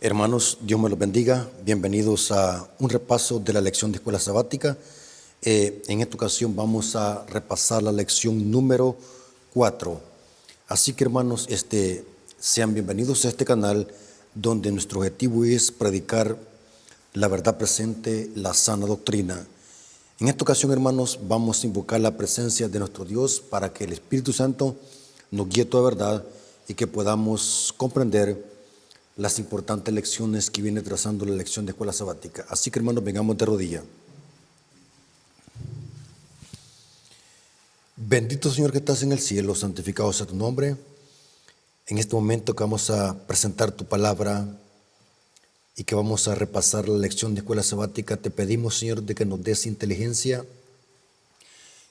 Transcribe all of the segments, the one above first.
Hermanos, Dios me los bendiga. Bienvenidos a un repaso de la lección de escuela sabática. En esta ocasión vamos a repasar la lección número 4. Así que hermanos, sean bienvenidos a este canal donde nuestro objetivo es predicar la verdad presente, la sana doctrina. En esta ocasión, hermanos, vamos a invocar la presencia de nuestro Dios para que el Espíritu Santo nos guíe toda verdad y que podamos comprender las importantes lecciones que viene trazando la lección de escuela sabática. Así que, hermanos, vengamos de rodilla. Bendito Señor que estás en el cielo, santificado sea tu nombre. En este momento que vamos a presentar tu palabra y que vamos a repasar la lección de escuela sabática, te pedimos, Señor, de que nos des inteligencia,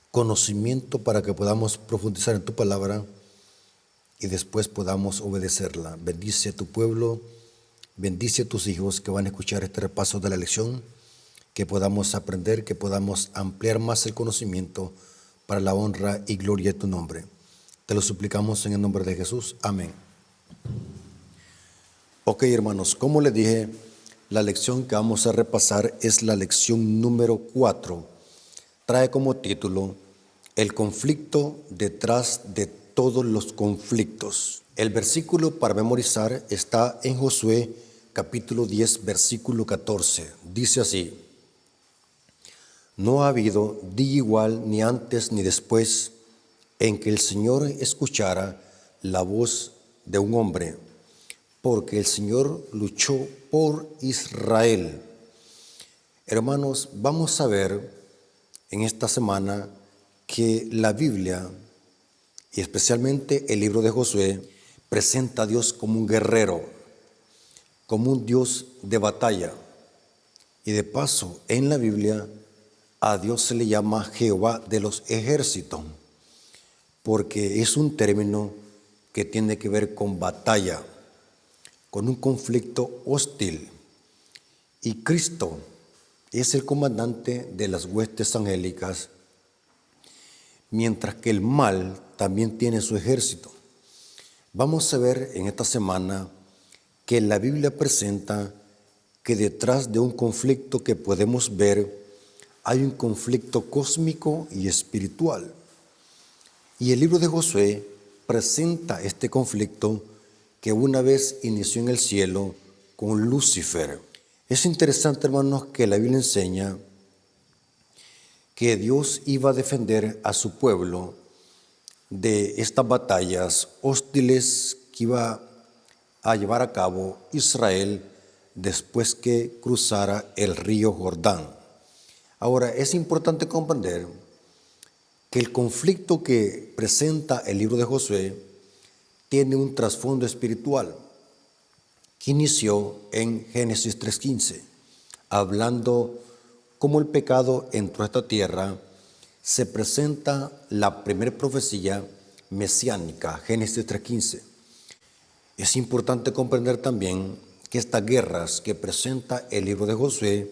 conocimiento para que podamos profundizar en tu palabra y después podamos obedecerla. Bendice a tu pueblo, bendice a tus hijos que van a escuchar este repaso de la lección, que podamos aprender, que podamos ampliar más el conocimiento para la honra y gloria de tu nombre. Te lo suplicamos en el nombre de Jesús. Amén. Ok, hermanos, como les dije, la lección que vamos a repasar es la lección número 4. Trae como título El conflicto detrás de todos los conflictos. El versículo para memorizar está en Josué capítulo 10, versículo 14. Dice así: No ha habido día igual ni antes ni después en que el Señor escuchara la voz de un hombre, porque el Señor luchó por Israel. Hermanos, vamos a ver en esta semana que la Biblia, y especialmente el libro de Josué, presenta a Dios como un guerrero, como un Dios de batalla. Y de paso, en la Biblia, a Dios se le llama Jehová de los ejércitos, porque es un término que tiene que ver con batalla, con un conflicto hostil. Y Cristo es el comandante de las huestes angélicas, mientras que el mal también tiene su ejército. Vamos a ver en esta semana que la Biblia presenta que detrás de un conflicto que podemos ver hay un conflicto cósmico y espiritual. Y el libro de Josué presenta este conflicto que una vez inició en el cielo con Lucifer. Es interesante, hermanos, que la Biblia enseña que Dios iba a defender a su pueblo de estas batallas hostiles que iba a llevar a cabo Israel después que cruzara el río Jordán. Ahora, es importante comprender que el conflicto que presenta el libro de Josué tiene un trasfondo espiritual que inició en Génesis 3:15, hablando cómo el pecado entró a esta tierra. Se presenta la primera profecía mesiánica, Génesis 3:15. Es importante comprender también que estas guerras que presenta el libro de Josué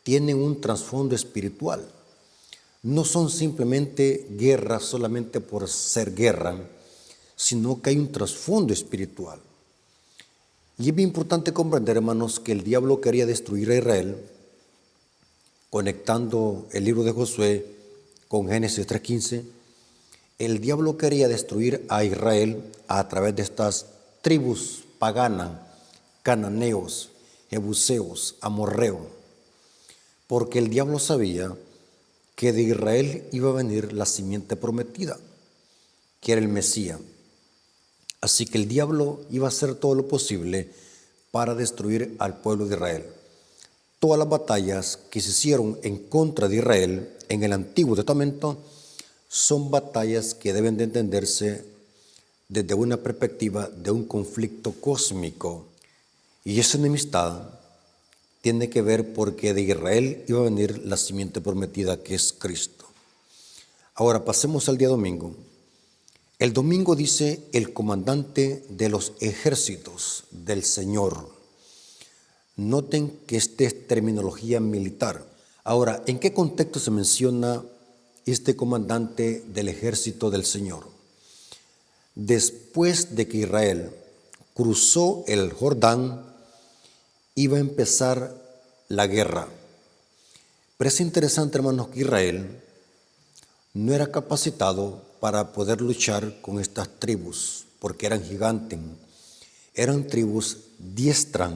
tienen un trasfondo espiritual. No son simplemente guerras solamente por ser guerra, sino que hay un trasfondo espiritual. Y es bien importante comprender, hermanos, que el diablo quería destruir a Israel, conectando el libro de Josué con Génesis 3:15. El diablo quería destruir a Israel a través de estas tribus paganas, cananeos, jebuseos, amorreos, porque el diablo sabía que de Israel iba a venir la simiente prometida, que era el Mesías. Así que el diablo iba a hacer todo lo posible para destruir al pueblo de Israel. Todas las batallas que se hicieron en contra de Israel en el Antiguo Testamento son batallas que deben de entenderse desde una perspectiva de un conflicto cósmico. Y esa enemistad tiene que ver porque de Israel iba a venir la simiente prometida, que es Cristo. Ahora pasemos al día domingo. El domingo dice el comandante de los ejércitos del Señor. Noten que esta es terminología militar. Ahora, ¿en qué contexto se menciona este comandante del ejército del Señor? Después de que Israel cruzó el Jordán iba a empezar la guerra. Pero es interesante, hermanos, que Israel no era capacitado para poder luchar con estas tribus, porque eran gigantes, eran tribus diestras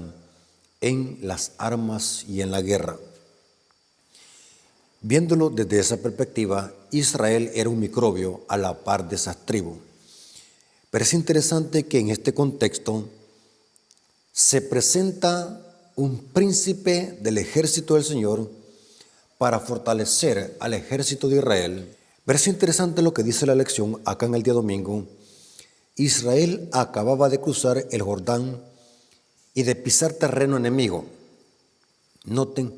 en las armas y en la guerra. Viéndolo desde esa perspectiva, Israel era un microbio a la par de esas tribus. Pero es interesante que en este contexto se presenta un príncipe del ejército del Señor para fortalecer al ejército de Israel. Pero es interesante lo que dice la lección acá en el día domingo. Israel acababa de cruzar el Jordán y de pisar terreno enemigo. Noten,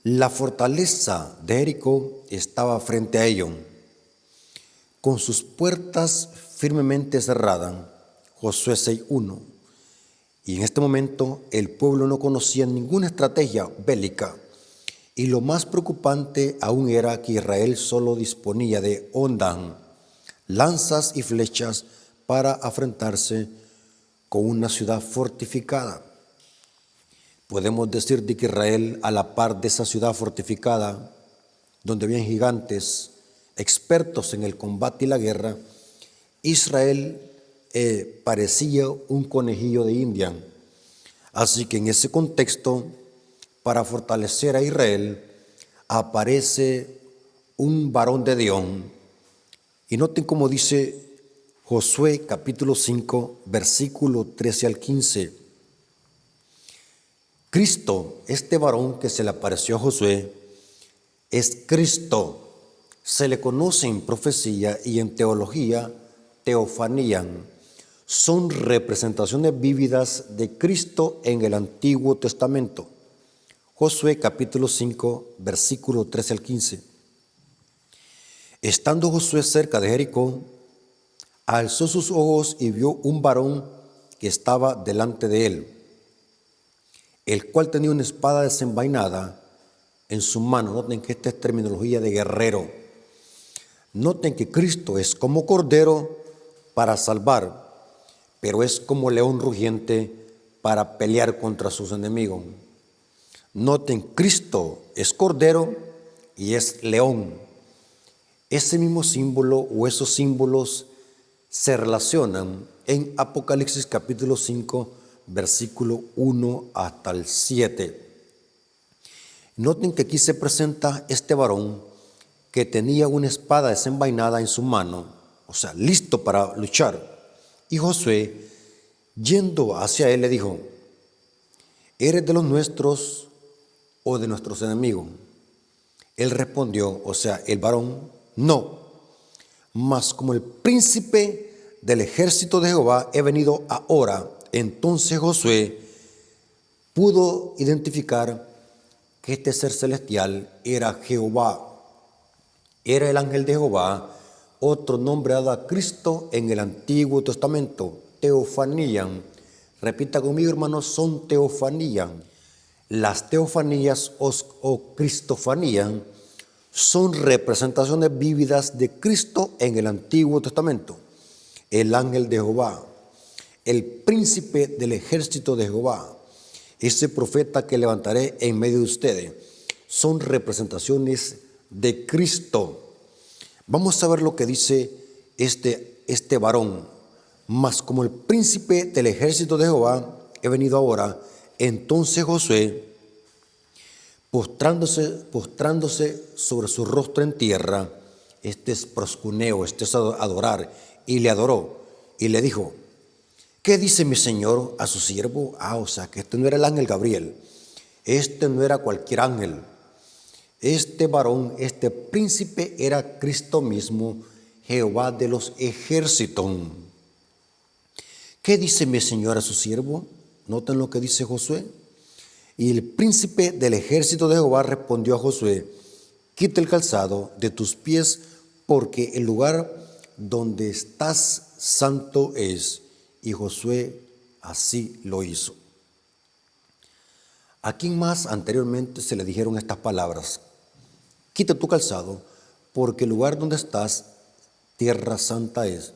la fortaleza de Jericó estaba frente a ellos, con sus puertas firmemente cerradas. Josué 6:1. Y en este momento el pueblo no conocía ninguna estrategia bélica. Y lo más preocupante aún era que Israel solo disponía de ondas, lanzas y flechas para afrontarse con una ciudad fortificada. Podemos decir de que Israel, a la par de esa ciudad fortificada, donde habían gigantes expertos en el combate y la guerra, Israel parecía un conejillo de India. Así que en ese contexto, para fortalecer a Israel, aparece un varón de Dios. Y noten cómo dice Josué capítulo 5, versículo 13 al 15. Cristo, este varón que se le apareció a Josué, es Cristo. Se le conoce en profecía y en teología teofanía. Son representaciones vívidas de Cristo en el Antiguo Testamento. Josué capítulo 5, versículo 13 al 15. Estando Josué cerca de Jericó, alzó sus ojos y vio un varón que estaba delante de él, el cual tenía una espada desenvainada en su mano. Noten que esta es terminología de guerrero. Noten que Cristo es como cordero para salvar, pero es como león rugiente para pelear contra sus enemigos. Noten, Cristo es cordero y es león. Ese mismo símbolo o esos símbolos se relacionan en Apocalipsis capítulo 5, versículo 1 hasta el 7. Noten que aquí se presenta este varón que tenía una espada desenvainada en su mano, o sea, listo para luchar. Y Josué, yendo hacia él, le dijo: ¿eres de los nuestros o de nuestros enemigos? Él respondió, o sea, el varón, no, mas como el príncipe del ejército de Jehová he venido ahora. Entonces Josué pudo identificar que este ser celestial era Jehová, era el ángel de Jehová, otro nombre dado a Cristo en el Antiguo Testamento, teofanía. Repita conmigo, hermanos, son teofanía. Las teofanías o cristofanía son representaciones vívidas de Cristo en el Antiguo Testamento. El ángel de Jehová, el príncipe del ejército de Jehová, ese profeta que levantaré en medio de ustedes, son representaciones de Cristo. Vamos a ver lo que dice este varón. Mas como el príncipe del ejército de Jehová he venido ahora. Entonces Josué, postrándose sobre su rostro en tierra, este es proscuneo, este es adorar, y le adoró, y le dijo: ¿qué dice mi señor a su siervo? O sea, que este no era el ángel Gabriel, este no era cualquier ángel. Este varón, este príncipe era Cristo mismo, Jehová de los ejércitos. ¿Qué dice mi señor a su siervo? Noten lo que dice Josué. Y el príncipe del ejército de Jehová respondió a Josué: quita el calzado de tus pies, porque el lugar donde estás santo es. Y Josué así lo hizo. ¿A quién más anteriormente se le dijeron estas palabras? Quita tu calzado, porque el lugar donde estás, tierra santa es.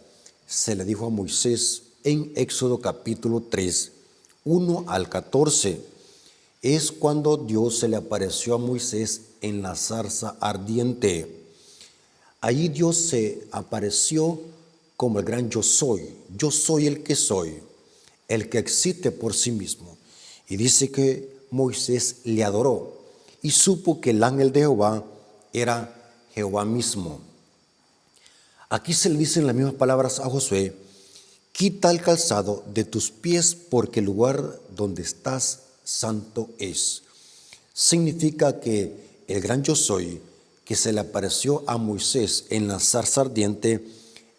Se le dijo a Moisés en Éxodo capítulo 3, 1 al 14. es cuando Dios se le apareció a Moisés en la zarza ardiente. Allí Dios se apareció como el gran yo soy el que soy, el que existe por sí mismo. Y dice que Moisés le adoró y supo que el ángel de Jehová era Jehová mismo. Aquí se le dicen las mismas palabras a Josué: quita el calzado de tus pies porque el lugar donde estás santo es. Significa que el gran yo soy que se le apareció a Moisés en la zarza ardiente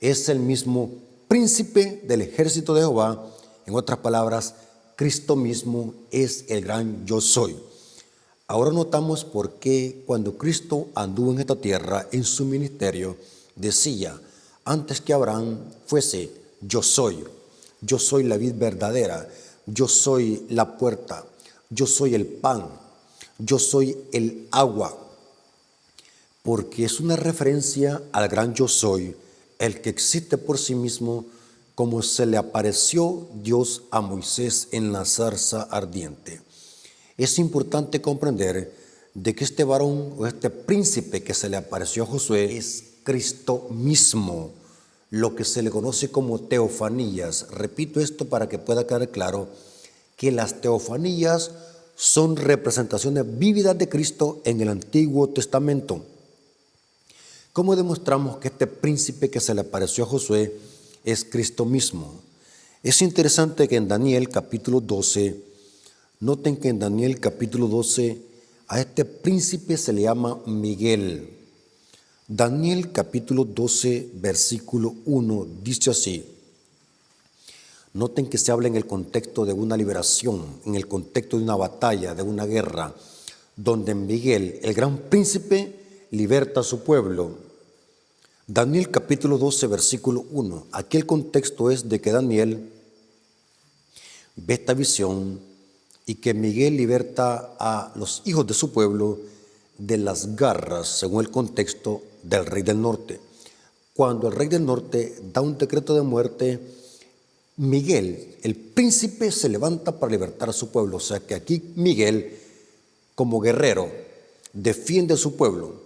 es el mismo príncipe del ejército de Jehová. En otras palabras, Cristo mismo es el gran yo soy. Ahora notamos por qué cuando Cristo anduvo en esta tierra en su ministerio decía: antes que Abraham fuese, yo soy la vid verdadera, yo soy la puerta, yo soy el pan, yo soy el agua. Porque es una referencia al gran yo soy, el que existe por sí mismo, como se le apareció Dios a Moisés en la zarza ardiente. Es importante comprender de que este varón o este príncipe que se le apareció a Josué es Cristo mismo, lo que se le conoce como teofanías. Repito esto para que pueda quedar claro que las teofanías son representaciones vívidas de Cristo en el Antiguo Testamento. ¿Cómo demostramos que este príncipe que se le apareció a Josué es Cristo mismo? Es interesante que en Daniel capítulo 12, noten que en Daniel capítulo 12 a este príncipe se le llama Miguel. Daniel capítulo 12 versículo 1 dice así. Noten que se habla en el contexto de una liberación, en el contexto de una batalla, de una guerra, donde Miguel, el gran príncipe, liberta a su pueblo. Daniel capítulo 12 versículo 1. Aquí el contexto es de que Daniel ve esta visión y que Miguel liberta a los hijos de su pueblo de las garras, según el contexto del rey del norte. Cuando el rey del norte da un decreto de muerte, Miguel, el príncipe, se levanta para libertar a su pueblo. O sea que aquí Miguel, como guerrero, defiende a su pueblo.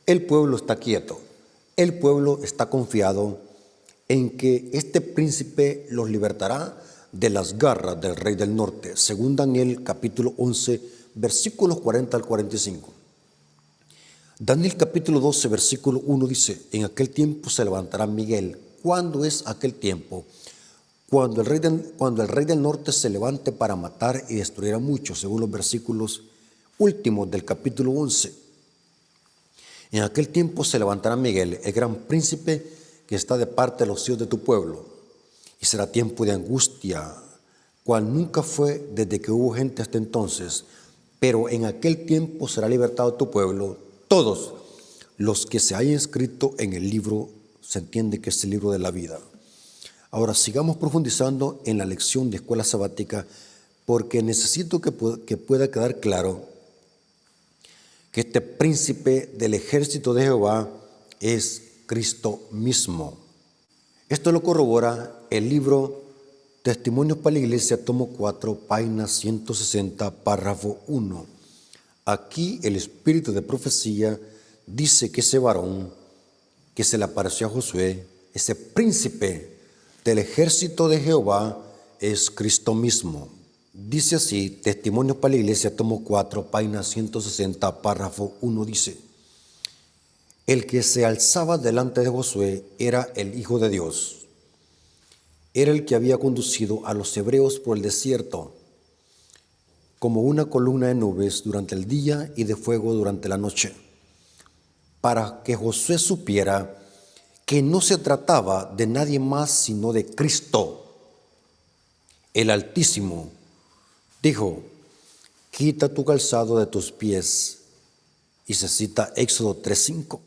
El pueblo está quieto. El pueblo está confiado en que este príncipe los libertará de las garras del rey del norte, según Daniel capítulo 11, versículos 40 al 45. Daniel capítulo 12, versículo 1 dice: en aquel tiempo se levantará Miguel. ¿Cuándo es aquel tiempo? Cuando el rey del norte se levante para matar y destruir a muchos, según los versículos últimos del capítulo 11. En aquel tiempo se levantará Miguel, el gran príncipe que está de parte de los hijos de tu pueblo, y será tiempo de angustia, cual nunca fue desde que hubo gente hasta entonces, pero en aquel tiempo será libertado tu pueblo, todos los que se hayan inscrito en el libro, se entiende que es el libro de la vida. Ahora sigamos profundizando en la lección de escuela sabática, porque necesito que pueda quedar claro que este príncipe del ejército de Jehová es Cristo mismo. Esto lo corrobora el libro Testimonios para la Iglesia, tomo 4, página 160, párrafo 1. Aquí el espíritu de profecía dice que ese varón que se le apareció a Josué, ese príncipe del ejército de Jehová, es Cristo mismo. Dice así, Testimonios para la Iglesia, tomo 4, página 160, párrafo 1, dice: el que se alzaba delante de Josué era el Hijo de Dios. Era el que había conducido a los hebreos por el desierto, como una columna de nubes durante el día y de fuego durante la noche, para que Josué supiera que no se trataba de nadie más sino de Cristo, el Altísimo. Dijo: quita tu calzado de tus pies. Y se cita Éxodo 3:5,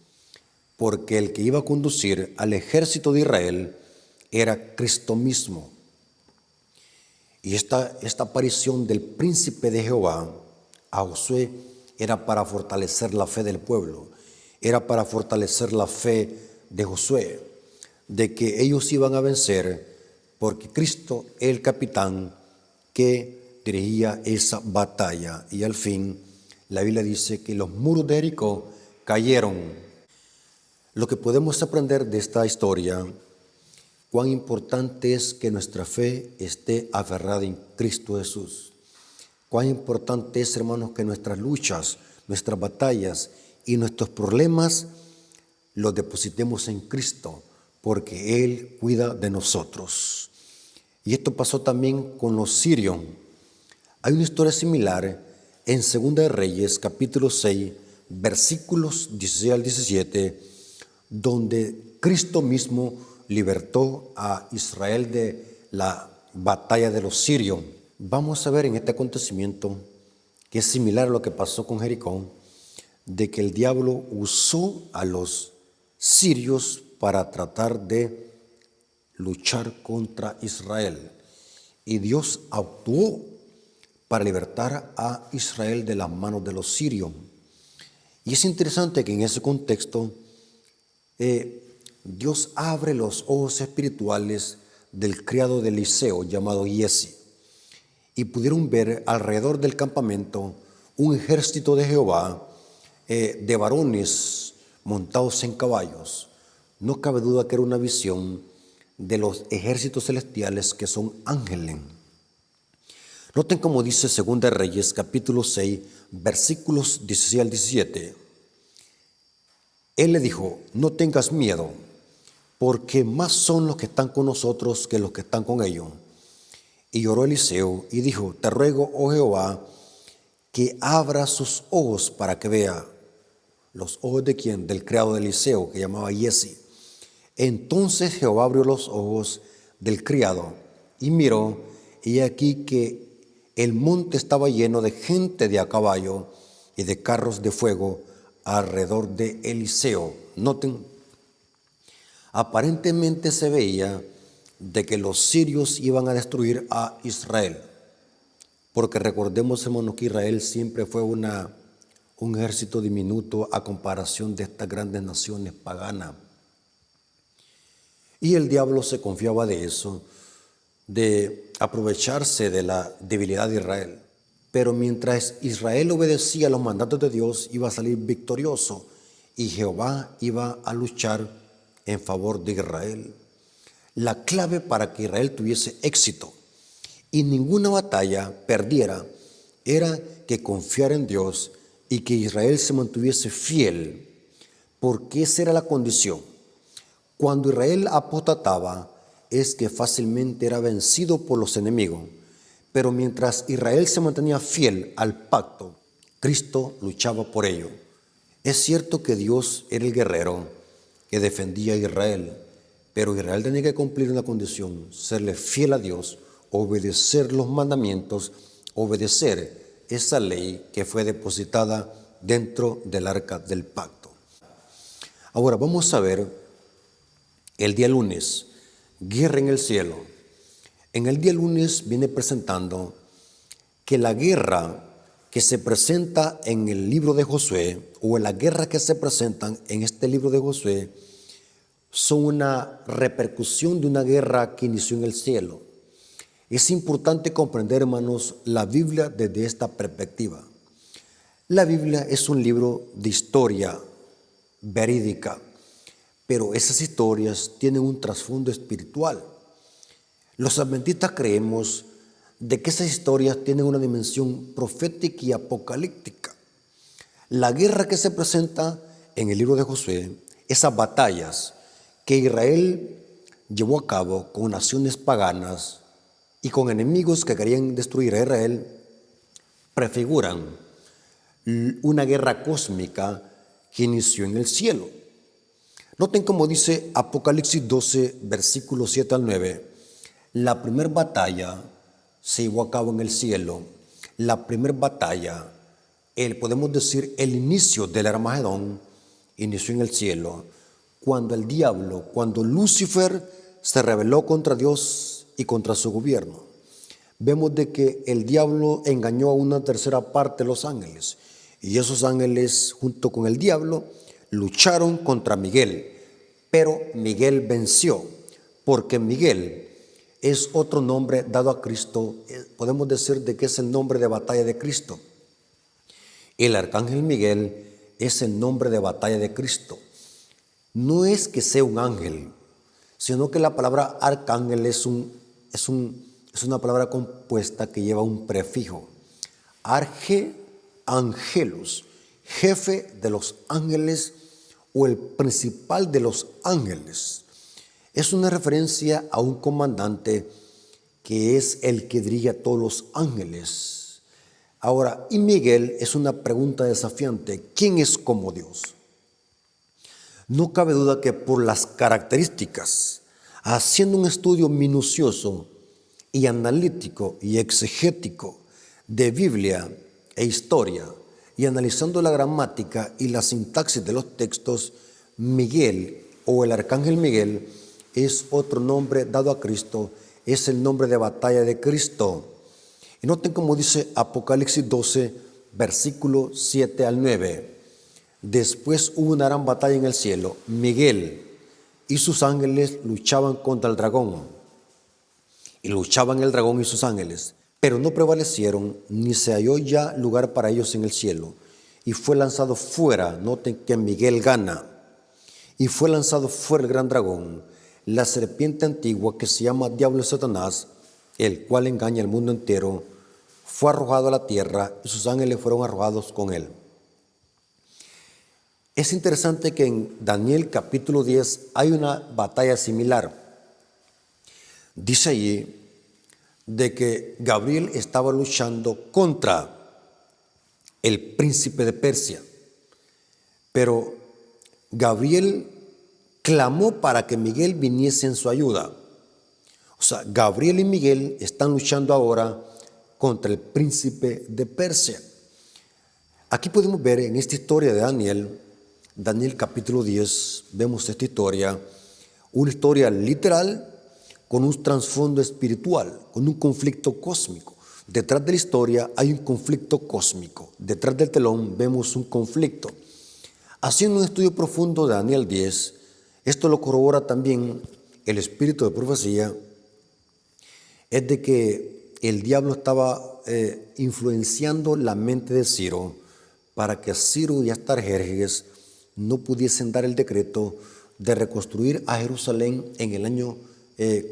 porque el que iba a conducir al ejército de Israel era Cristo mismo. Y esta aparición del príncipe de Jehová a Josué era para fortalecer la fe del pueblo, era para fortalecer la fe de Josué, de que ellos iban a vencer, porque Cristo es el capitán que dirigía esa batalla. Y al fin, la Biblia dice que los muros de Jericó cayeron. Lo que podemos aprender de esta historia, cuán importante es que nuestra fe esté aferrada en Cristo Jesús. Cuán importante es, hermanos, que nuestras luchas, nuestras batallas y nuestros problemas los depositemos en Cristo, porque Él cuida de nosotros. Y esto pasó también con los sirios. Hay una historia similar en 2 de Reyes, capítulo 6, versículos 16 al 17, donde Cristo mismo libertó a Israel de la batalla de los sirios. Vamos a ver en este acontecimiento, que es similar a lo que pasó con Jericó, de que el diablo usó a los sirios para tratar de luchar contra Israel. Y Dios actuó para libertar a Israel de las manos de los sirios. Y es interesante que en ese contexto Dios abre los ojos espirituales del criado de Eliseo llamado Giezi, y pudieron ver alrededor del campamento un ejército de Jehová, de varones montados en caballos. No cabe duda que era una visión de los ejércitos celestiales, que son ángeles. Noten cómo dice 2 de Reyes, capítulo 6, versículos 16 al 17. Él le dijo: no tengas miedo, porque más son los que están con nosotros que los que están con ellos. Y lloró Eliseo y dijo: te ruego, oh Jehová, que abra sus ojos para que vea. ¿Los ojos de quién? Del criado de Eliseo, que llamaba Giezi. Entonces Jehová abrió los ojos del criado y miró, y aquí que el monte estaba lleno de gente de a caballo y de carros de fuego alrededor de Eliseo. Noten, aparentemente se veía de que los sirios iban a destruir a Israel, porque recordemos, hermanos, que Israel siempre fue un ejército diminuto a comparación de estas grandes naciones paganas. Y el diablo se confiaba de eso, de aprovecharse de la debilidad de Israel. Pero mientras Israel obedecía los mandatos de Dios, iba a salir victorioso, y Jehová iba a luchar en favor de Israel. La clave para que Israel tuviese éxito y ninguna batalla perdiera era que confiara en Dios y que Israel se mantuviese fiel, porque esa era la condición. Cuando Israel apostataba, es que fácilmente era vencido por los enemigos. Pero mientras Israel se mantenía fiel al pacto, Cristo luchaba por ello. Es cierto que Dios era el guerrero que defendía a Israel, pero Israel tenía que cumplir una condición: serle fiel a Dios, obedecer los mandamientos, obedecer esa ley que fue depositada dentro del arca del pacto. Ahora vamos a ver el día lunes, guerra en el cielo. En el día lunes viene presentando que la guerra que se presenta en el libro de Josué, o en las guerras que se presentan en este libro de Josué, son una repercusión de una guerra que inició en el cielo. Es importante comprender, hermanos, la Biblia desde esta perspectiva. La Biblia es un libro de historia verídica, pero esas historias tienen un trasfondo espiritual. Los adventistas creemos de que esas historias tienen una dimensión profética y apocalíptica. La guerra que se presenta en el libro de Josué, esas batallas que Israel llevó a cabo con naciones paganas y con enemigos que querían destruir a Israel, prefiguran una guerra cósmica que inició en el cielo. Noten cómo dice Apocalipsis 12, versículos 7 al 9. La primera batalla se llevó a cabo en el cielo. La primera batalla, podemos decir el inicio del Armagedón, inició en el cielo, cuando el diablo, cuando Lucifer se rebeló contra Dios y contra su gobierno. Vemos de que el diablo engañó a una tercera parte de los ángeles, y esos ángeles junto con el diablo lucharon contra Miguel, pero Miguel venció, porque Miguel es otro nombre dado a Cristo. Podemos decir de que es el nombre de batalla de Cristo. El arcángel Miguel es el nombre de batalla de Cristo. No es que sea un ángel, sino que la palabra arcángel es una palabra compuesta que lleva un prefijo. Arge angelus, jefe de los ángeles o el principal de los ángeles. Es una referencia a un comandante que es el que dirige a todos los ángeles. Ahora, y Miguel es una pregunta desafiante. ¿Quién es como Dios? No cabe duda que por las características, haciendo un estudio minucioso y analítico y exegético de Biblia e historia, y analizando la gramática y la sintaxis de los textos, Miguel o el arcángel Miguel es otro nombre dado a Cristo, es el nombre de batalla de Cristo. Y noten cómo dice Apocalipsis 12, versículo 7 al 9. Después hubo una gran batalla en el cielo. Miguel y sus ángeles luchaban contra el dragón. Y luchaban el dragón y sus ángeles, pero no prevalecieron, ni se halló ya lugar para ellos en el cielo. Y fue lanzado fuera, noten que Miguel gana, y fue lanzado fuera el gran dragón, la serpiente antigua que se llama Diablo y Satanás, el cual engaña al mundo entero, fue arrojado a la tierra y sus ángeles fueron arrojados con él. Es interesante que en Daniel capítulo 10 hay una batalla similar. Dice allí de que Gabriel estaba luchando contra el príncipe de Persia, pero Gabriel clamó para que Miguel viniese en su ayuda. O sea, Gabriel y Miguel están luchando ahora contra el príncipe de Persia. Aquí podemos ver en esta historia de Daniel capítulo 10, vemos esta historia, una historia literal con un trasfondo espiritual, con un conflicto cósmico. Detrás de la historia hay un conflicto cósmico. Detrás del telón vemos un conflicto. Haciendo un estudio profundo de Daniel 10, esto lo corrobora también el espíritu de profecía, es de que el diablo estaba influenciando la mente de Ciro para que Ciro y Astarjerjes no pudiesen dar el decreto de reconstruir a Jerusalén en el año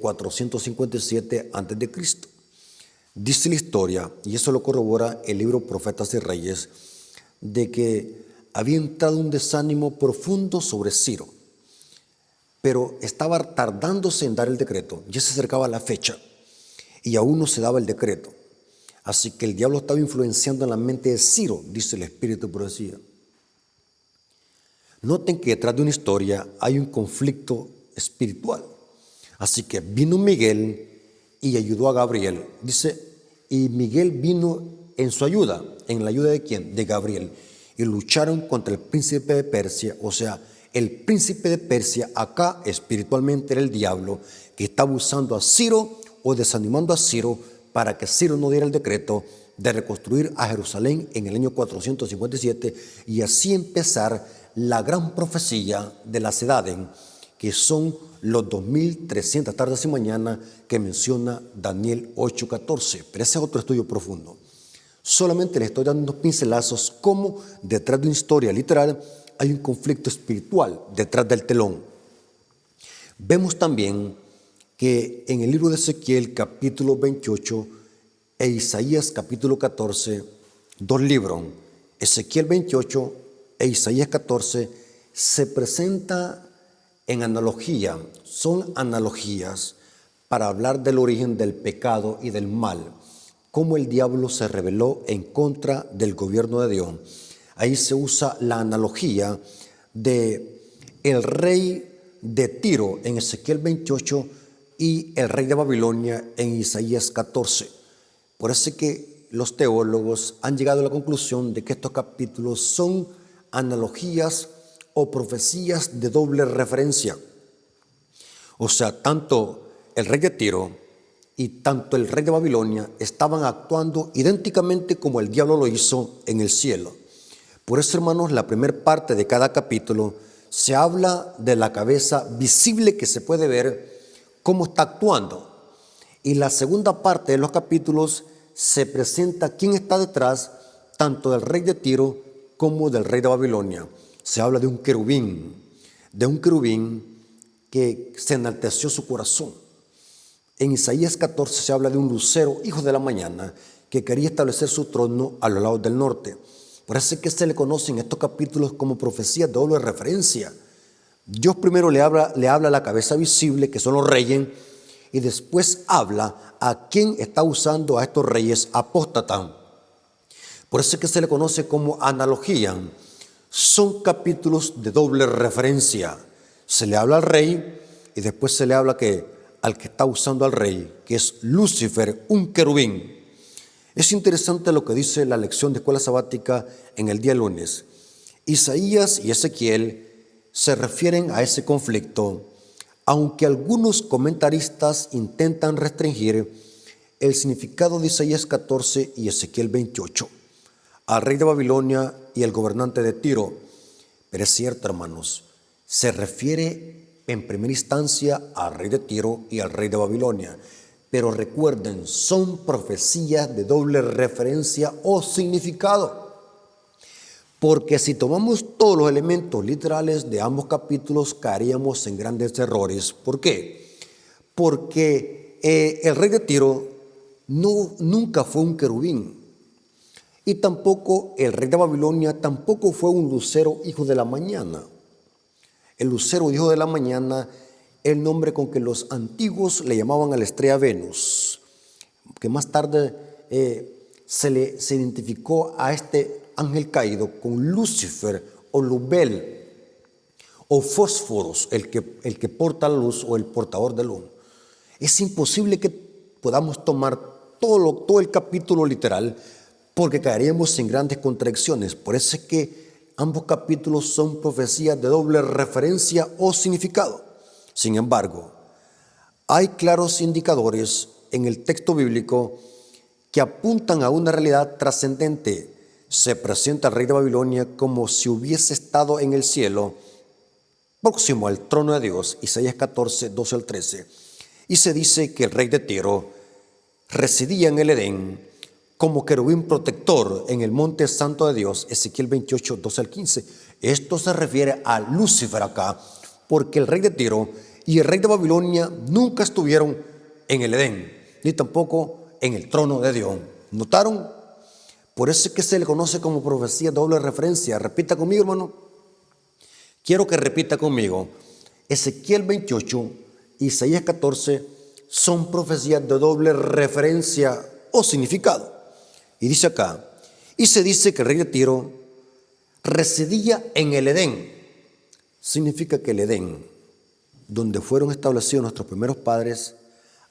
457 a.C. Dice la historia, y eso lo corrobora el libro Profetas y Reyes, de que había entrado un desánimo profundo sobre Ciro, pero estaba tardándose en dar el decreto. Ya se acercaba la fecha y aún no se daba el decreto. Así que el diablo estaba influenciando en la mente de Ciro, dice el espíritu de profecía. Noten que detrás de una historia hay un conflicto espiritual. Así que vino Miguel y ayudó a Gabriel. Dice, y Miguel vino en su ayuda. ¿En la ayuda de quién? De Gabriel. Y lucharon contra el príncipe de Persia. O sea, el príncipe de Persia acá espiritualmente era el diablo que estaba usando a Ciro o desanimando a Ciro para que Ciro no diera el decreto de reconstruir a Jerusalén en el año 457 y así empezar la gran profecía de las edades, que son los 2300 tardes y mañana que menciona Daniel 8:14. Pero ese es otro estudio profundo. Solamente le estoy dando unos pincelazos como detrás de una historia literal hay un conflicto espiritual detrás del telón. Vemos también que en el libro de Ezequiel capítulo 28 e Isaías capítulo 14, dos libros, Ezequiel 28 e Isaías 14, se presenta en analogía, son analogías para hablar del origen del pecado y del mal, cómo el diablo se rebeló en contra del gobierno de Dios. Ahí se usa la analogía de el rey de Tiro en Ezequiel 28 y el rey de Babilonia en Isaías 14. Por eso es que los teólogos han llegado a la conclusión de que estos capítulos son analogías o profecías de doble referencia. O sea, tanto el rey de Tiro y tanto el rey de Babilonia estaban actuando idénticamente como el diablo lo hizo en el cielo. Por eso, hermanos, la primera parte de cada capítulo se habla de la cabeza visible que se puede ver cómo está actuando. Y la segunda parte de los capítulos se presenta quién está detrás tanto del rey de Tiro como del rey de Babilonia. Se habla de un querubín que se enalteció su corazón. En Isaías 14 se habla de un lucero, hijo de la mañana, que quería establecer su trono a los lados del norte. Por eso es que se le conocen estos capítulos como profecías de doble referencia. Dios primero le habla a la cabeza visible, que son los reyes, y después habla a quién está usando a estos reyes apóstatas. Por eso es que se le conoce como analogía. Son capítulos de doble referencia. Se le habla al rey y después se le habla al que está usando al rey, que es Lucifer, un querubín. Es interesante lo que dice la lección de escuela sabática en el día lunes. Isaías y Ezequiel se refieren a ese conflicto, aunque algunos comentaristas intentan restringir el significado de Isaías 14 y Ezequiel 28 al rey de Babilonia y el gobernante de Tiro. Pero es cierto, hermanos, se refiere en primera instancia al rey de Tiro y al rey de Babilonia. Pero recuerden, son profecías de doble referencia o significado. Porque si tomamos todos los elementos literales de ambos capítulos, caeríamos en grandes errores. ¿Por qué? Porque el rey de Tiro nunca fue un querubín. Y tampoco el rey de Babilonia tampoco fue un lucero hijo de la mañana. El lucero hijo de la mañana, el nombre con que los antiguos le llamaban a la estrella Venus, que más tarde se identificó a este ángel caído con Lucifer o Lubel o Fósforos, el que porta la luz o el portador de luz. Es imposible que podamos tomar todo el capítulo literal porque caeríamos en grandes contradicciones. Por eso es que ambos capítulos son profecías de doble referencia o significado. Sin embargo, hay claros indicadores en el texto bíblico que apuntan a una realidad trascendente. Se presenta al rey de Babilonia como si hubiese estado en el cielo, próximo al trono de Dios, Isaías 14, 12 al 13. Y se dice que el rey de Tiro residía en el Edén como querubín protector en el monte santo de Dios, Ezequiel 28, 12 al 15. Esto se refiere a Lucifer acá, porque el rey de Tiro y el rey de Babilonia nunca estuvieron en el Edén, ni tampoco en el trono de Dios. ¿Notaron? Por eso es que se le conoce como profecía de doble referencia. Repita conmigo, hermano. Quiero que repita conmigo. Ezequiel 28 y Isaías 14 son profecías de doble referencia o significado. Y dice acá, y se dice que el rey de Tiro residía en el Edén. Significa que el Edén, donde fueron establecidos nuestros primeros padres,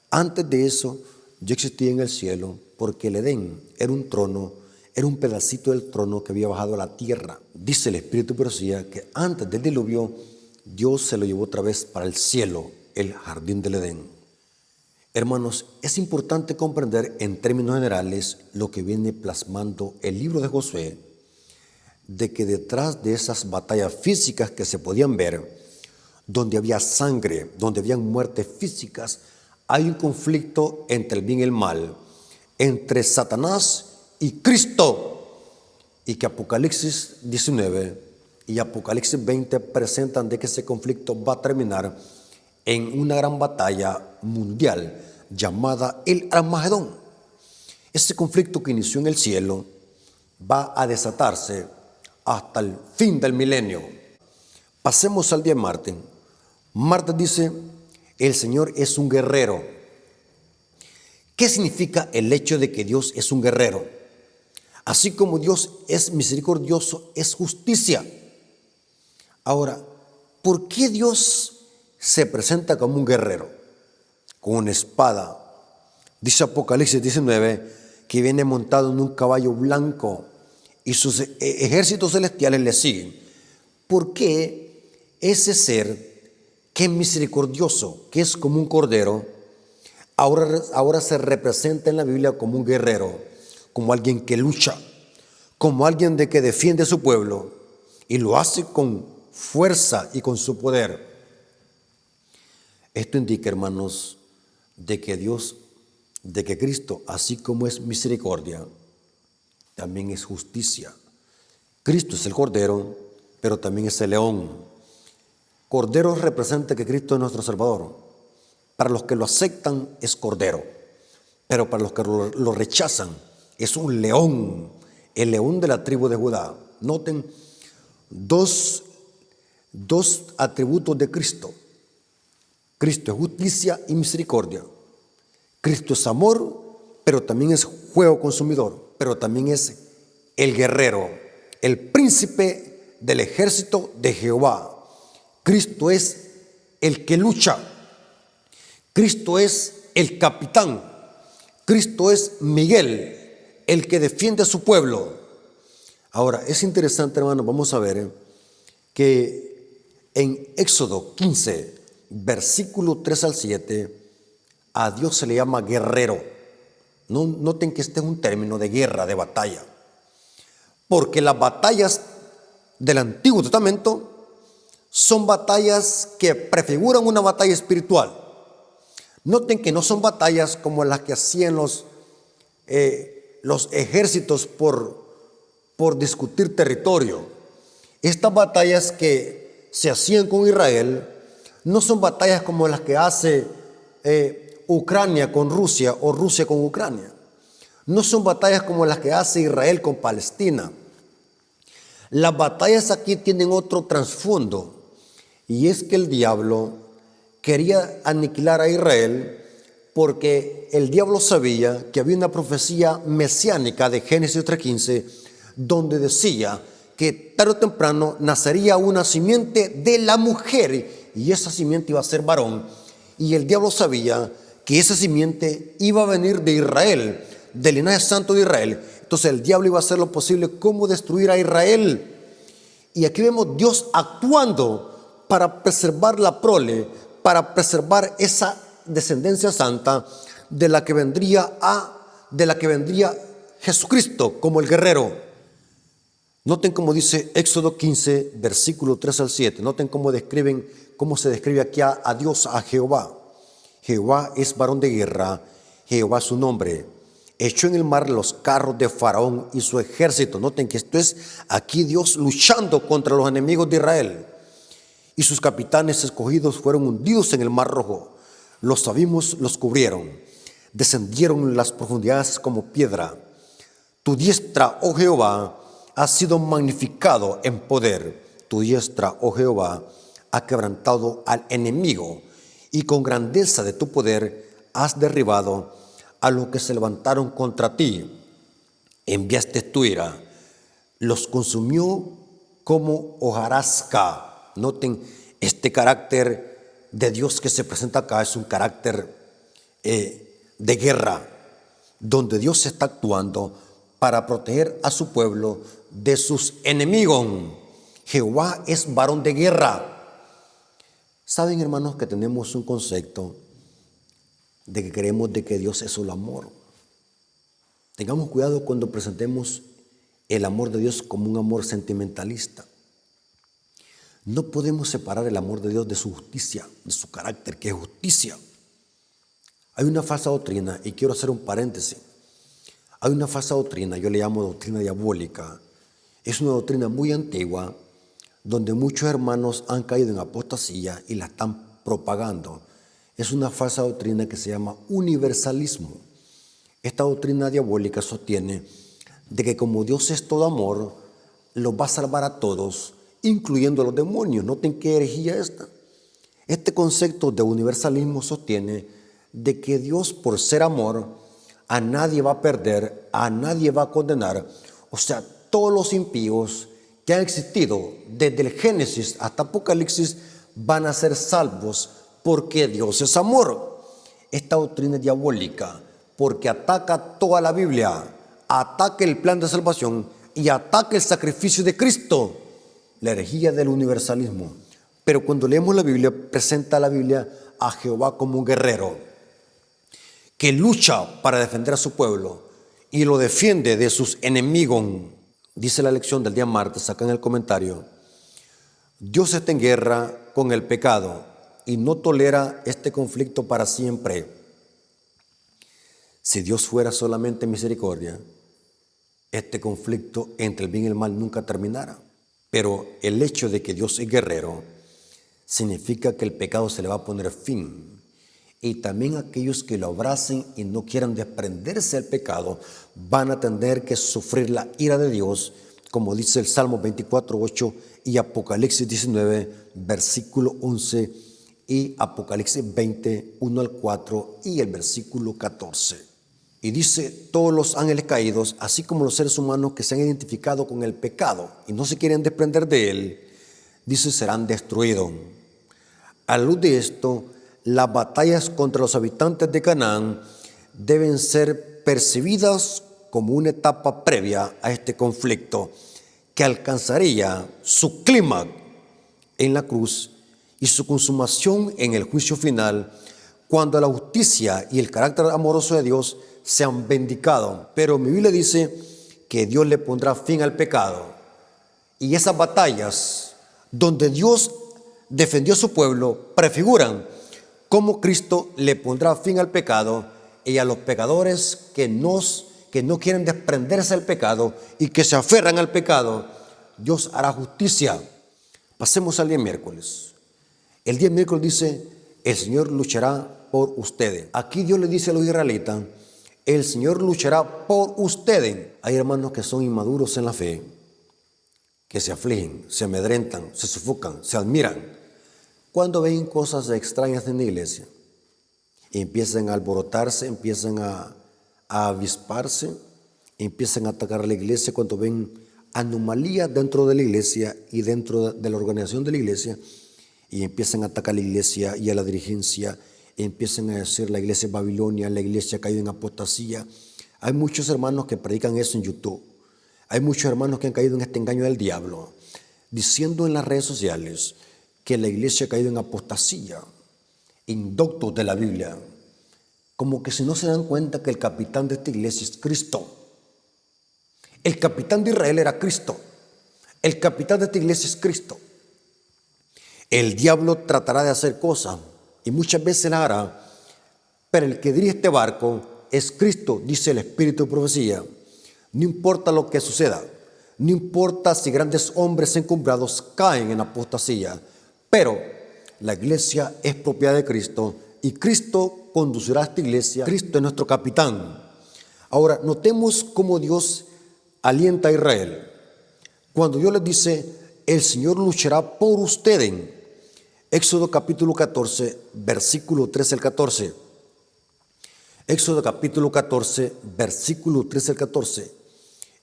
antes de eso ya existía en el cielo, porque el Edén era un trono, era un pedacito del trono que había bajado a la tierra. Dice el Espíritu de Profecía que antes del diluvio, Dios se lo llevó otra vez para el cielo, el jardín del Edén. Hermanos, es importante comprender en términos generales lo que viene plasmando el libro de Josué, de que detrás de esas batallas físicas que se podían ver, donde había sangre, donde habían muertes físicas, hay un conflicto entre el bien y el mal, entre Satanás y Cristo, y que Apocalipsis 19 y Apocalipsis 20 presentan de que ese conflicto va a terminar en una gran batalla mundial llamada el Armagedón. Ese conflicto que inició en el cielo va a desatarse hasta el fin del milenio. Pasemos al día de Martes. Martes dice, el Señor es un guerrero. ¿Qué significa el hecho de que Dios es un guerrero? Así como Dios es misericordioso, es justicia. Ahora, ¿por qué Dios se presenta como un guerrero? Con una espada. Dice Apocalipsis 19 que viene montado en un caballo blanco y sus ejércitos celestiales le siguen. ¿Por qué ese ser que es misericordioso, que es como un cordero, ahora se representa en la Biblia como un guerrero, como alguien que lucha, como alguien que defiende a su pueblo y lo hace con fuerza y con su poder? Esto indica, hermanos, de que Dios de que Cristo, así como es misericordia, también es justicia. Cristo es el Cordero, pero también es el león. Cordero representa que Cristo es nuestro Salvador. Para los que lo aceptan es Cordero, pero para los que lo rechazan es un león, el león de la tribu de Judá. Noten dos atributos de Cristo. Cristo es justicia y misericordia. Cristo es amor, pero también es fuego consumidor, pero también es el guerrero, el príncipe del ejército de Jehová. Cristo es el que lucha. Cristo es el capitán. Cristo es Miguel, el que defiende a su pueblo. Ahora, es interesante, hermanos, vamos a ver que en Éxodo 15, versículo 3 al 7, a Dios se le llama guerrero. Noten que este es un término de guerra, de batalla. Porque las batallas del Antiguo Testamento son batallas que prefiguran una batalla espiritual. Noten que no son batallas como las que hacían los ejércitos por discutir territorio. Estas batallas que se hacían con Israel no son batallas como las que hace Ucrania con Rusia o Rusia con Ucrania. No son batallas como las que hace Israel con Palestina. Las batallas aquí tienen otro trasfondo, y es que el diablo quería aniquilar a Israel porque el diablo sabía que había una profecía mesiánica de Génesis 3:15 donde decía que tarde o temprano nacería una simiente de la mujer y esa simiente iba a ser varón, y el diablo sabía que esa simiente iba a venir de Israel, del linaje santo de Israel. Entonces el diablo iba a hacer lo posible como destruir a Israel. Y aquí vemos Dios actuando para preservar la prole, para preservar esa descendencia santa de la que vendría Jesucristo como el guerrero. Noten cómo dice Éxodo 15, versículo 3 al 7. Noten cómo se describe aquí a Dios, a Jehová. Jehová es varón de guerra, Jehová es su nombre. Echó en el mar los carros de Faraón y su ejército. Noten que esto es aquí Dios luchando contra los enemigos de Israel. Y sus capitanes escogidos fueron hundidos en el mar rojo. Los abismos los cubrieron. Descendieron en las profundidades como piedra. Tu diestra, oh Jehová, ha sido magnificado en poder. Tu diestra, oh Jehová, ha quebrantado al enemigo. Y con grandeza de tu poder has derribado a los que se levantaron contra ti. Enviaste tu ira, los consumió como hojarasca. Noten, este carácter de Dios que se presenta acá es un carácter de guerra, donde Dios está actuando para proteger a su pueblo de sus enemigos. Jehová es varón de guerra. Saben, hermanos, que tenemos un concepto de que creemos de que Dios es solo amor. Tengamos cuidado cuando presentemos el amor de Dios como un amor sentimentalista. No podemos separar el amor de Dios de su justicia, de su carácter, que es justicia. Hay una falsa doctrina, y quiero hacer un paréntesis. Hay una falsa doctrina, yo le llamo doctrina diabólica. Es una doctrina muy antigua, donde muchos hermanos han caído en apostasía y la están propagando. Es una falsa doctrina que se llama universalismo. Esta doctrina diabólica sostiene de que como Dios es todo amor, los va a salvar a todos, incluyendo a los demonios. Noten qué herejía esta. Este concepto de universalismo sostiene de que Dios, por ser amor, a nadie va a perder, a nadie va a condenar. O sea, todos los impíos que han existido desde el Génesis hasta Apocalipsis van a ser salvos porque Dios es amor. Esta doctrina es diabólica porque ataca toda la Biblia, ataca el plan de salvación y ataca el sacrificio de Cristo, la herejía del universalismo. Pero cuando leemos la Biblia, presenta la Biblia a Jehová como un guerrero que lucha para defender a su pueblo y lo defiende de sus enemigos. Dice la lección del día martes, acá en el comentario: Dios está en guerra con el pecado y no tolera este conflicto para siempre. Si Dios fuera solamente misericordia, este conflicto entre el bien y el mal nunca terminara. Pero el hecho de que Dios es guerrero significa que el pecado se le va a poner fin. Y también aquellos que lo abracen y no quieran desprenderse del pecado van a tener que sufrir la ira de Dios, como dice el Salmo 24:8 y Apocalipsis 19, versículo 11 y Apocalipsis 20, 1 al 4 y el versículo 14. Y dice, todos los ángeles caídos, así como los seres humanos que se han identificado con el pecado y no se quieren desprender de él, dice, serán destruidos. A la luz de esto, las batallas contra los habitantes de Canaán deben ser percibidas como una etapa previa a este conflicto que alcanzaría su clímax en la cruz y su consumación en el juicio final, cuando la justicia y el carácter amoroso de Dios sean vindicados. Pero mi Biblia dice que Dios le pondrá fin al pecado. Y esas batallas donde Dios defendió a su pueblo prefiguran cómo Cristo le pondrá fin al pecado y a los pecadores que no quieren desprenderse del pecado y que se aferran al pecado, Dios hará justicia. Pasemos al día miércoles. El día miércoles dice, el Señor luchará por ustedes. Aquí Dios le dice a los israelitas, el Señor luchará por ustedes. Hay hermanos que son inmaduros en la fe, que se afligen, se amedrentan, se sofocan, se admiran cuando ven cosas extrañas en la iglesia. Y empiezan a alborotarse, empiezan a avisparse, empiezan a atacar a la iglesia cuando ven anomalías dentro de la iglesia y dentro de la organización de la iglesia, y empiezan a atacar a la iglesia y a la dirigencia, empiezan a decir la iglesia es Babilonia, la iglesia ha caído en apostasía. Hay muchos hermanos que predican eso en YouTube. Hay muchos hermanos que han caído en este engaño del diablo, diciendo en las redes sociales que la iglesia ha caído en apostasía, indoctos de la Biblia, como que si no se dan cuenta que el capitán de esta iglesia es Cristo. El capitán de Israel era Cristo. El capitán de esta iglesia es Cristo. El diablo tratará de hacer cosas y muchas veces la hará, pero el que dirige este barco es Cristo, dice el Espíritu de Profecía. No importa lo que suceda, no importa si grandes hombres encumbrados caen en apostasía, pero la iglesia es propiedad de Cristo y Cristo conducirá a esta iglesia. Cristo es nuestro capitán. Ahora, notemos cómo Dios alienta a Israel. Cuando Dios les dice, el Señor luchará por ustedes. Éxodo capítulo 14, versículo 13 al 14. Éxodo capítulo 14, versículo 13 al 14.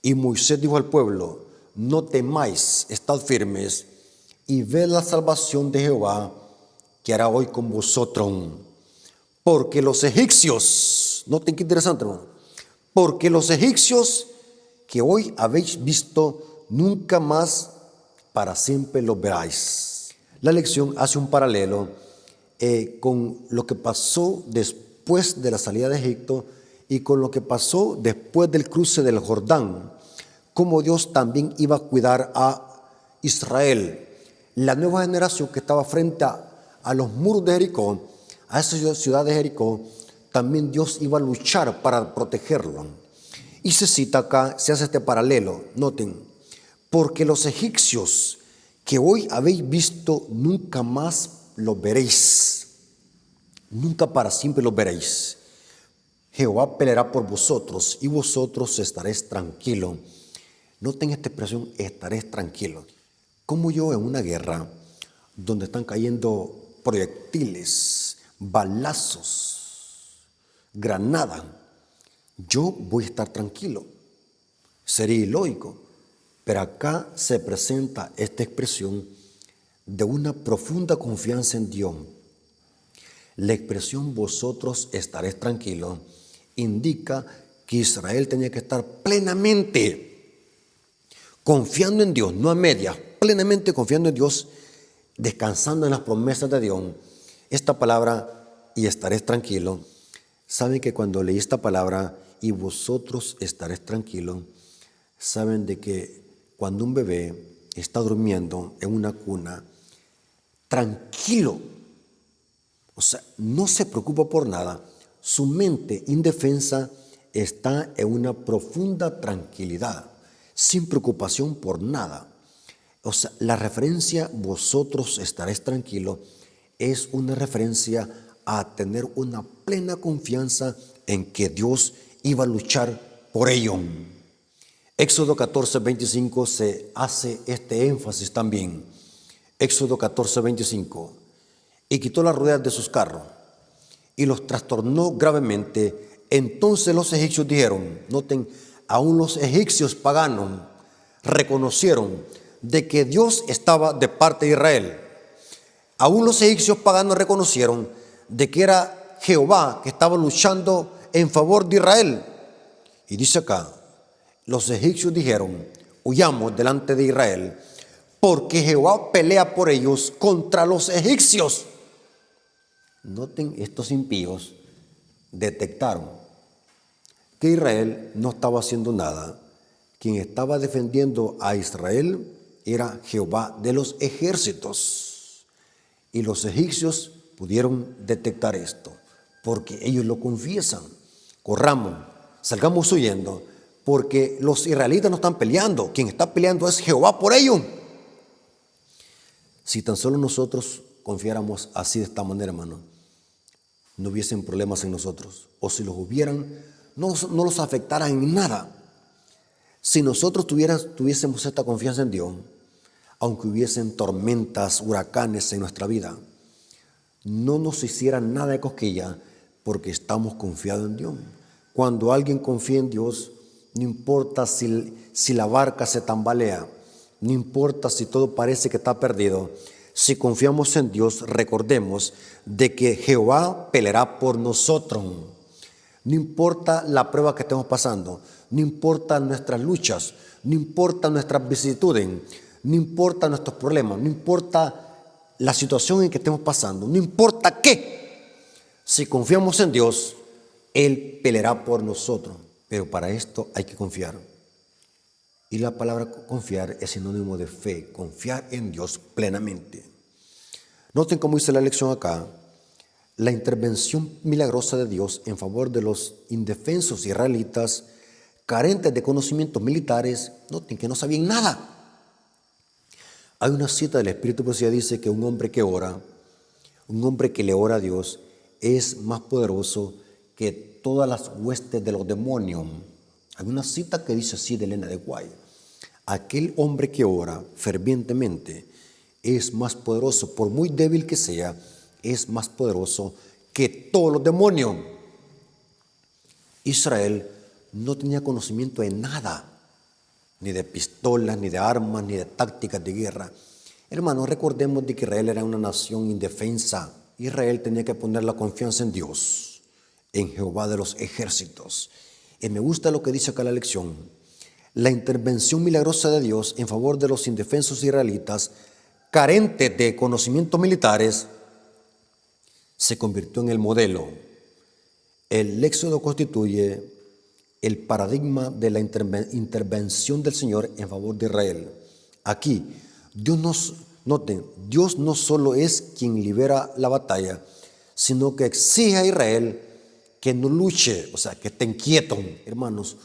Y Moisés dijo al pueblo, no temáis, estad firmes, y ved la salvación de Jehová que hará hoy con vosotros. Porque los egipcios, noten qué interesante, hermano, porque los egipcios que hoy habéis visto, nunca más para siempre los veráis. La lección hace un paralelo con lo que pasó después de la salida de Egipto y con lo que pasó después del cruce del Jordán, como Dios también iba a cuidar a Israel. La nueva generación que estaba frente a los muros de Jericó, a esa ciudad de Jericó, también Dios iba a luchar para protegerlo. Y se cita acá, se hace este paralelo, noten, porque los egipcios que hoy habéis visto, nunca más los veréis, nunca para siempre los veréis. Jehová peleará por vosotros y vosotros estaréis tranquilos. Noten esta expresión, estaréis tranquilos. Como yo en una guerra donde están cayendo proyectiles, balazos, granadas, yo voy a estar tranquilo. Sería ilógico, pero acá se presenta esta expresión de una profunda confianza en Dios. La expresión vosotros estaréis tranquilos indica que Israel tenía que estar plenamente confiando en Dios, no a medias, plenamente confiando en Dios, descansando en las promesas de Dios. Esta palabra, y estaréis tranquilos, saben que cuando leí esta palabra, y vosotros estaréis tranquilos, saben de que cuando un bebé está durmiendo en una cuna, tranquilo, o sea, no se preocupa por nada, Su mente indefensa está en una profunda tranquilidad, sin preocupación por nada. O sea, la referencia vosotros estaréis tranquilos es una referencia a tener una plena confianza en que Dios iba a luchar por ello. Éxodo 14:25 se hace este énfasis también. Éxodo 14:25. Y quitó las ruedas de sus carros y los trastornó gravemente. Entonces los egipcios dijeron, noten, aún los egipcios paganos reconocieron de que Dios estaba de parte de Israel. Aún los egipcios paganos reconocieron de que era Jehová que estaba luchando en favor de Israel. Y dice acá, los egipcios dijeron, huyamos delante de Israel, porque Jehová pelea por ellos contra los egipcios. Noten, estos impíos detectaron que Israel no estaba haciendo nada. Quien estaba defendiendo a Israel era Jehová de los ejércitos. Y los egipcios pudieron detectar esto, porque ellos lo confiesan. Corramos, salgamos huyendo, porque los israelitas no están peleando. Quien está peleando es Jehová por ellos. Si tan solo nosotros confiáramos así de esta manera, hermano, no hubiesen problemas en nosotros. O si los hubieran, no los afectaran en nada. Si nosotros tuviésemos esta confianza en Dios, aunque hubiesen tormentas, huracanes en nuestra vida, no nos hicieran nada de cosquilla porque estamos confiados en Dios. Cuando alguien confía en Dios, no importa si la barca se tambalea, no importa si todo parece que está perdido. Si confiamos en Dios, recordemos de que Jehová peleará por nosotros. No importa la prueba que estemos pasando, no importa nuestras luchas, no importa nuestras vicisitudes, no importa nuestros problemas, no importa la situación en que estemos pasando, no importa qué. Si confiamos en Dios, Él peleará por nosotros. Pero para esto hay que confiar. Y la palabra confiar es sinónimo de fe, confiar en Dios plenamente. Noten cómo dice la lección acá, la intervención milagrosa de Dios en favor de los indefensos israelitas, carentes de conocimientos militares, noten que no sabían nada. Hay una cita del Espíritu Profecía que dice que un hombre que ora, un hombre que le ora a Dios, es más poderoso que todas las huestes de los demonios. Hay una cita que dice así de Elena de White: aquel hombre que ora fervientemente es más poderoso, por muy débil que sea, es más poderoso que todos los demonios. Israel no tenía conocimiento de nada, ni de pistolas, ni de armas, ni de tácticas de guerra. Hermanos, recordemos de que Israel era una nación indefensa. Israel tenía que poner la confianza en Dios, en Jehová de los ejércitos. Y me gusta lo que dice acá la lección. La intervención milagrosa de Dios en favor de los indefensos israelitas, carentes de conocimientos militares, se convirtió en el modelo. El Éxodo constituye el paradigma de la intervención del Señor en favor de Israel. Aquí, Dios no solo es quien libera la batalla, sino que exige a Israel que no luche, o sea, que estén quietos. Hermanos,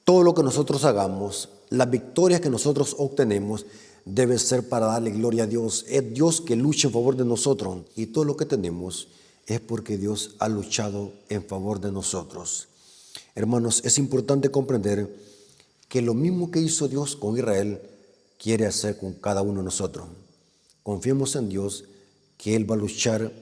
todo lo que nosotros hagamos, las victorias que nosotros obtenemos, debe ser para darle gloria a Dios. Es Dios que lucha en favor de nosotros, y todo lo que tenemos es porque Dios ha luchado en favor de nosotros. Hermanos, es importante comprender que lo mismo que hizo Dios con Israel, quiere hacer con cada uno de nosotros. Confiemos en Dios que Él va a luchar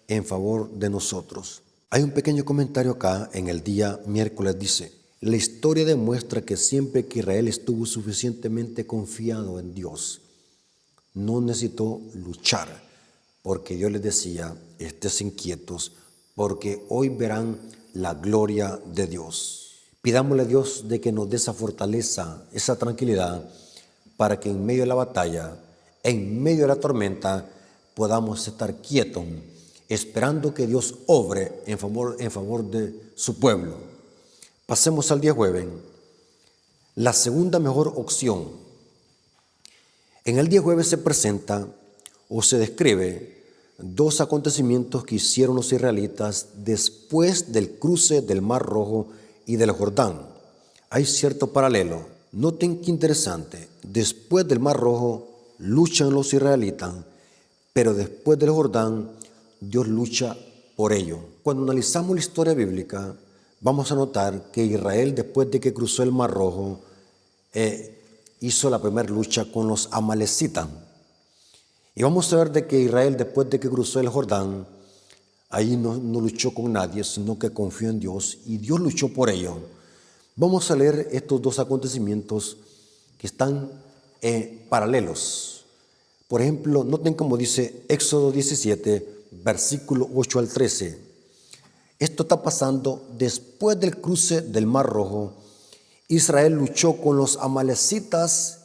en favor de nosotros. Hay un pequeño comentario acá en el día miércoles, dice: la historia demuestra que siempre que Israel estuvo suficientemente confiado en Dios, no necesitó luchar, porque Dios les decía: estés inquietos, porque hoy verán la gloria de Dios. Pidámosle a Dios de que nos dé esa fortaleza, esa tranquilidad, para que en medio de la batalla, en medio de la tormenta, podamos estar quietos, esperando que Dios obre en favor de su pueblo. Pasemos al día jueves. La segunda mejor opción. En el día jueves se presenta o se describe dos acontecimientos que hicieron los israelitas después del cruce del Mar Rojo y del Jordán. Hay cierto paralelo. Noten qué interesante. Después del Mar Rojo luchan los israelitas, pero después del Jordán Dios lucha por ellos. Cuando analizamos la historia bíblica, vamos a notar que Israel, después de que cruzó el Mar Rojo, hizo la primera lucha con los amalecitas. Y vamos a ver de que Israel, después de que cruzó el Jordán, ahí no luchó con nadie, sino que confió en Dios y Dios luchó por ellos. Vamos a leer estos dos acontecimientos que están paralelos. Por ejemplo, noten cómo dice Éxodo 17, versículo 8 al 13. Esto está pasando después del cruce del Mar Rojo. Israel luchó con los amalecitas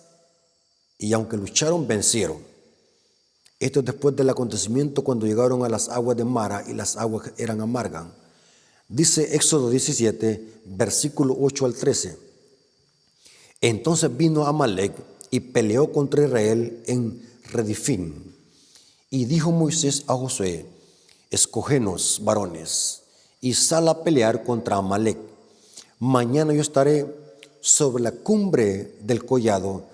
y aunque lucharon, vencieron. Esto es después del acontecimiento cuando llegaron a las aguas de Mara y las aguas eran amargas. Dice Éxodo 17, versículo 8 al 13. Entonces vino Amalec y peleó contra Israel en Redifín. Y dijo Moisés a Josué: escógenos, varones, y sal a pelear contra Amalec. Mañana yo estaré sobre la cumbre del collado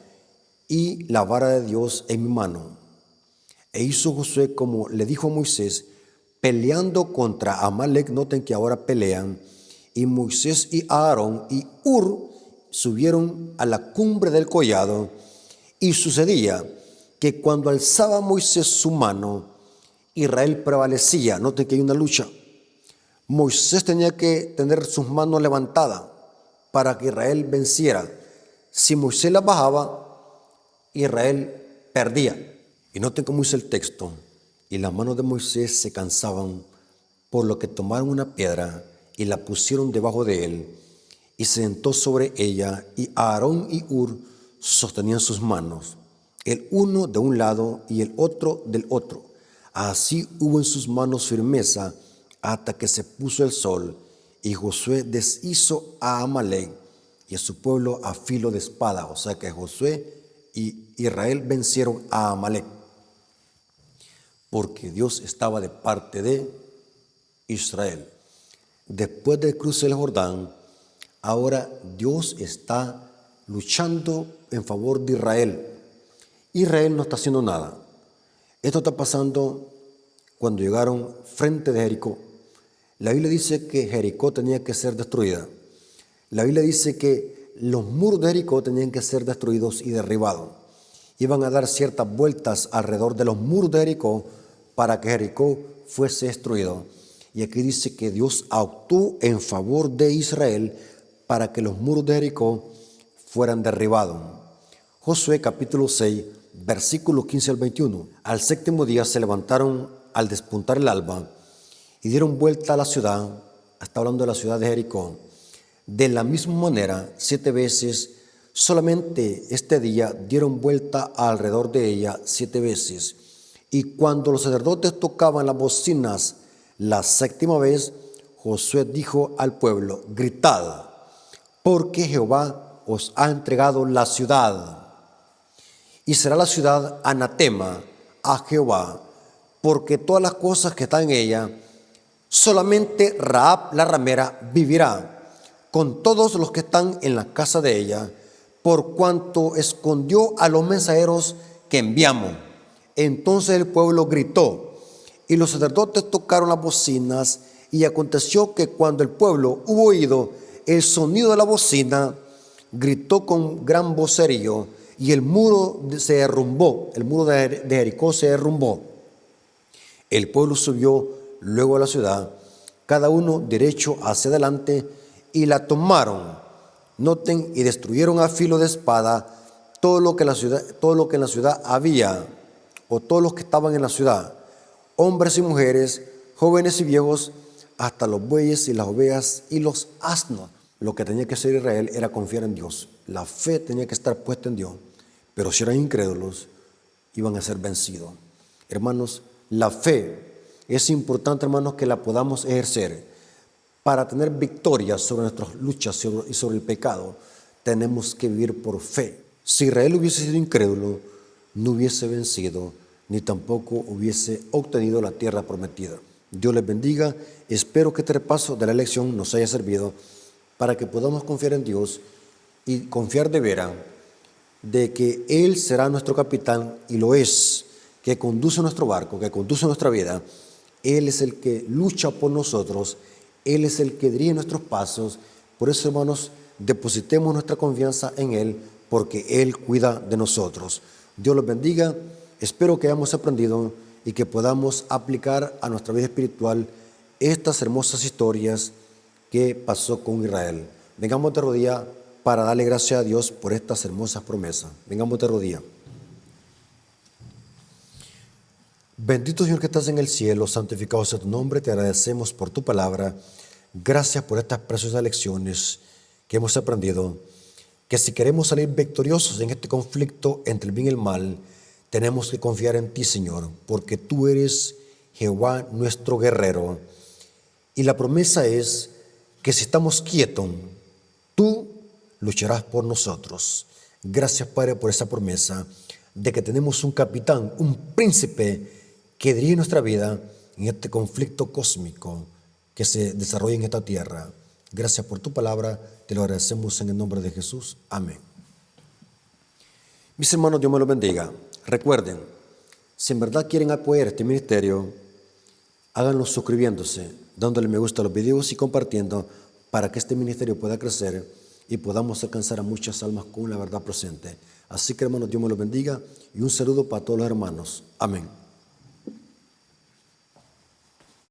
y la vara de Dios en mi mano. E hizo Josué como le dijo a Moisés, peleando contra Amalec. Noten que ahora pelean. Y Moisés y Aarón y Hur subieron a la cumbre del collado. Y sucedía que cuando alzaba Moisés su mano, Israel prevalecía. Noten que hay una lucha. Moisés tenía que tener sus manos levantadas para que Israel venciera. Si Moisés las bajaba, Israel perdía. Y noten cómo dice el texto: y las manos de Moisés se cansaban, por lo que tomaron una piedra y la pusieron debajo de él, y se sentó sobre ella, y Aarón y Hur sostenían sus manos, el uno de un lado y el otro del otro. Así hubo en sus manos firmeza hasta que se puso el sol, y Josué deshizo a Amalec y a su pueblo a filo de espada. O sea que Josué y Israel vencieron a Amalec, porque Dios estaba de parte de Israel. Después del cruce del Jordán, ahora Dios está luchando en favor de Israel. Israel no está haciendo nada. Esto está pasando cuando llegaron frente de Jericó. La Biblia dice que Jericó tenía que ser destruida. La Biblia dice que los muros de Jericó tenían que ser destruidos y derribados. Iban a dar ciertas vueltas alrededor de los muros de Jericó para que Jericó fuese destruido. Y aquí dice que Dios actuó en favor de Israel para que los muros de Jericó fueran derribados. Josué capítulo 6, versículos 15 al 21. Al séptimo día se levantaron al despuntar el alba y dieron vuelta a la ciudad. Está hablando de la ciudad de Jericó. De la misma manera, 7 veces, solamente este día dieron vuelta alrededor de ella 7 veces. Y cuando los sacerdotes tocaban las bocinas la séptima vez, Josué dijo al pueblo: gritad, porque Jehová os ha entregado la ciudad. Y será la ciudad anatema a Jehová, porque todas las cosas que están en ella, solamente Rahab la ramera vivirá, con todos los que están en la casa de ella, por cuanto escondió a los mensajeros que enviamos. Entonces el pueblo gritó, y los sacerdotes tocaron las bocinas, y aconteció que cuando el pueblo hubo oído el sonido de la bocina, gritó con gran vocerío, y el muro se derrumbó, el muro de Jericó se derrumbó. El pueblo subió luego a la ciudad, cada uno derecho hacia adelante, y la tomaron. Noten, y destruyeron a filo de espada todo lo que en la ciudad había, o todos los que estaban en la ciudad, hombres y mujeres, jóvenes y viejos, hasta los bueyes y las ovejas y los asnos. Lo que tenía que hacer Israel era confiar en Dios. La fe tenía que estar puesta en Dios. Pero si eran incrédulos, iban a ser vencidos. Hermanos, la fe es importante, hermanos, que la podamos ejercer. Para tener victoria sobre nuestras luchas y sobre el pecado, tenemos que vivir por fe. Si Israel hubiese sido incrédulo, no hubiese vencido, ni tampoco hubiese obtenido la tierra prometida. Dios les bendiga. Espero que este repaso de la lección nos haya servido para que podamos confiar en Dios y confiar de veras de que Él será nuestro capitán, y lo es, que conduce nuestro barco, que conduce nuestra vida. Él es el que lucha por nosotros, Él es el que dirige nuestros pasos. Por eso, hermanos, depositemos nuestra confianza en Él, porque Él cuida de nosotros. Dios los bendiga. Espero que hayamos aprendido y que podamos aplicar a nuestra vida espiritual estas hermosas historias que pasó con Israel. Vengamos de rodillas para darle gracias a Dios por estas hermosas promesas. Vengamos de rodillas. Bendito Señor que estás en el cielo, santificado sea tu nombre. Te agradecemos por tu palabra. Gracias por estas preciosas lecciones que hemos aprendido, que si queremos salir victoriosos en este conflicto entre el bien y el mal, tenemos que confiar en ti, Señor, porque tú eres Jehová nuestro guerrero. Y la promesa es que si estamos quietos, tú lucharás por nosotros. Gracias, Padre, por esa promesa de que tenemos un capitán, un príncipe que dirige nuestra vida en este conflicto cósmico que se desarrolla en esta tierra. Gracias por tu palabra, te lo agradecemos en el nombre de Jesús. Amén. Mis hermanos, Dios me los bendiga. Recuerden, si en verdad quieren apoyar este ministerio, háganlo suscribiéndose, dándole me gusta a los videos y compartiendo para que este ministerio pueda crecer y podamos alcanzar a muchas almas con la verdad presente. Así que, hermanos, Dios me los bendiga y un saludo para todos los hermanos. Amén.